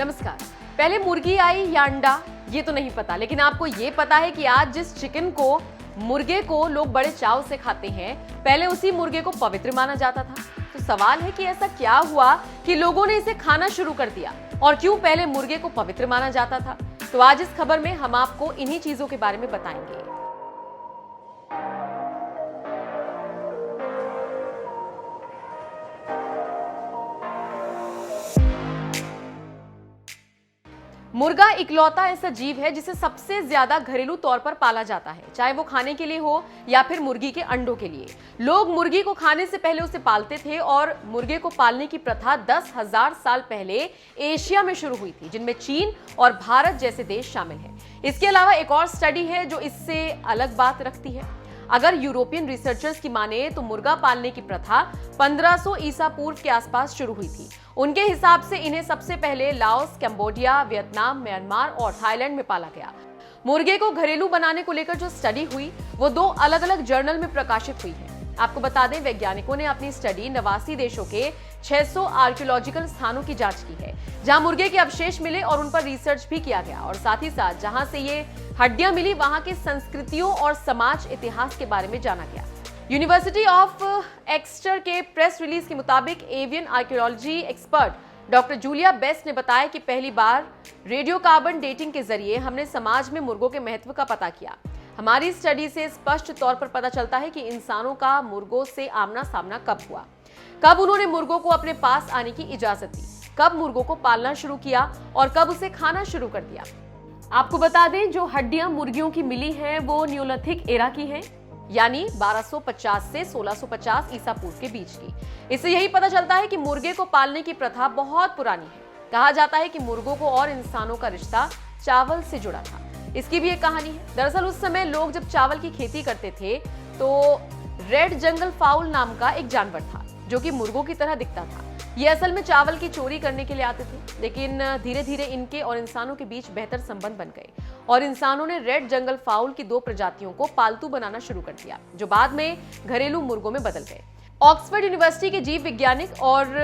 नमस्कार। पहले मुर्गी आई या अंडा ये तो नहीं पता, लेकिन आपको ये पता है कि आज जिस चिकन को, मुर्गे को लोग बड़े चाव से खाते हैं, पहले उसी मुर्गे को पवित्र माना जाता था। तो सवाल है कि ऐसा क्या हुआ कि लोगों ने इसे खाना शुरू कर दिया, और क्यों पहले मुर्गे को पवित्र माना जाता था। तो आज इस खबर में हम आपको इन्हीं चीजों के बारे में बताएंगे। मुर्गा इकलौता ऐसा जीव है जिसे सबसे ज्यादा घरेलू तौर पर पाला जाता है, चाहे वो खाने के लिए हो या फिर मुर्गी के अंडों के लिए। लोग मुर्गी को खाने से पहले उसे पालते थे, और मुर्गे को पालने की प्रथा 10,000 साल पहले एशिया में शुरू हुई थी, जिनमें चीन और भारत जैसे देश शामिल हैं। इसके अलावा एक और स्टडी है जो इससे अलग बात रखती है। अगर यूरोपियन रिसर्चर्स की माने तो मुर्गा पालने की प्रथा 1500 ईसा पूर्व के आसपास शुरू हुई थी। उनके हिसाब से इन्हें सबसे पहले लाओस, कंबोडिया, वियतनाम, म्यांमार और थाईलैंड में पाला गया। मुर्गे को घरेलू बनाने को लेकर जो स्टडी हुई वो 2 अलग-अलग जर्नल में प्रकाशित हुई है। आपको बता दें, वैज्ञानिकों ने अपनी स्टडी 89 देशों के 600 आर्कियोलॉजिकल स्थानों की जांच की है, जहां मुर्गे के अवशेष मिले और उन पर रिसर्च भी किया गया, और साथ ही साथ जहां से ये हड्डियां मिली वहां की संस्कृतियों और समाज इतिहास के बारे में जाना गया। यूनिवर्सिटी ऑफ एक्सटर के प्रेस रिलीज के मुताबिक avian archaeology expert doctor Julia best ने बताया कि पहली बार रेडियो कार्बन डेटिंग के जरिए हमने समाज में मुर्गों के महत्व का पता किया। हमारी स्टडी से स्पष्ट तौर पर पता चलता है कि इंसानों का मुर्गों से आमना सामना कब हुआ, कब उन्होंने मुर्गों को अपने पास आने की इजाजत दी, कब मुर्गों को पालना शुरू किया और कब उसे खाना शुरू कर दिया। आपको बता दें, जो हड्डियां मुर्गियों की मिली हैं वो न्यूलिथिक एरा की हैं, यानी 1250 से 1650 ईसा पूर्व के बीच की। इससे यही पता चलता है कि मुर्गे को पालने की प्रथा बहुत पुरानी है। कहा जाता है कि मुर्गों को और इंसानों का रिश्ता चावल से जुड़ा था। इसकी भी एक कहानी है। दरअसल उस समय लोग जब चावल की खेती करते थे तो रेड जंगल फाउल नाम का एक जानवर था जो कि मुर्गों की तरह दिखता था। ये असल में चावल की चोरी करने के लिए आते थे, लेकिन धीरे धीरे इनके और इंसानों के बीच बेहतर संबंध बन गए और इंसानों ने रेड जंगल फाउल की 2 प्रजातियों को पालतू बनाना शुरू कर दिया, जो बाद में घरेलू मुर्गों में बदल गए। ऑक्सफोर्ड यूनिवर्सिटी के जीव वैज्ञानिक और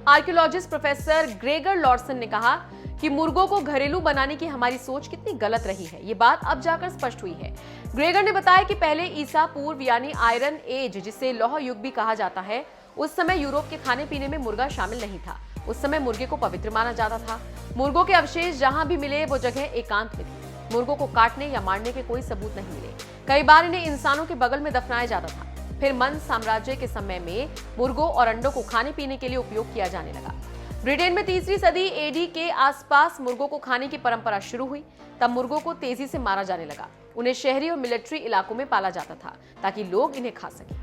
आर्कियोलॉजिस्ट प्रोफेसर ग्रेगर लॉर्सन ने कहा कि मुर्गों को घरेलू बनाने की हमारी सोच कितनी गलत रही है, ये बात अब जाकर स्पष्ट हुई है। ग्रेगर ने बताया कि पहले ईसा पूर्व यानी आयरन एज, जिसे लौह युग भी कहा जाता है, उस समय यूरोप के खाने पीने में मुर्गा शामिल नहीं था। उस समय मुर्गे को पवित्र माना जाता था। मुर्गों के अवशेष जहां भी मिले वो जगह एकांत में थी। मुर्गों को काटने या मारने के कोई सबूत नहीं मिले। कई बार इन्हें इंसानों के बगल में दफनाया जाता था। फिर मन साम्राज्य के समय में मुर्गों और अंडों को खाने पीने के लिए उपयोग किया जाने लगा। ब्रिटेन में 3वीं सदी एडी के आसपास मुर्गों को खाने की परंपरा शुरू हुई। तब मुर्गों को तेजी से मारा जाने लगा। उन्हें शहरी और मिलिट्री इलाकों में पाला जाता था ताकि लोग इन्हें खा सकें।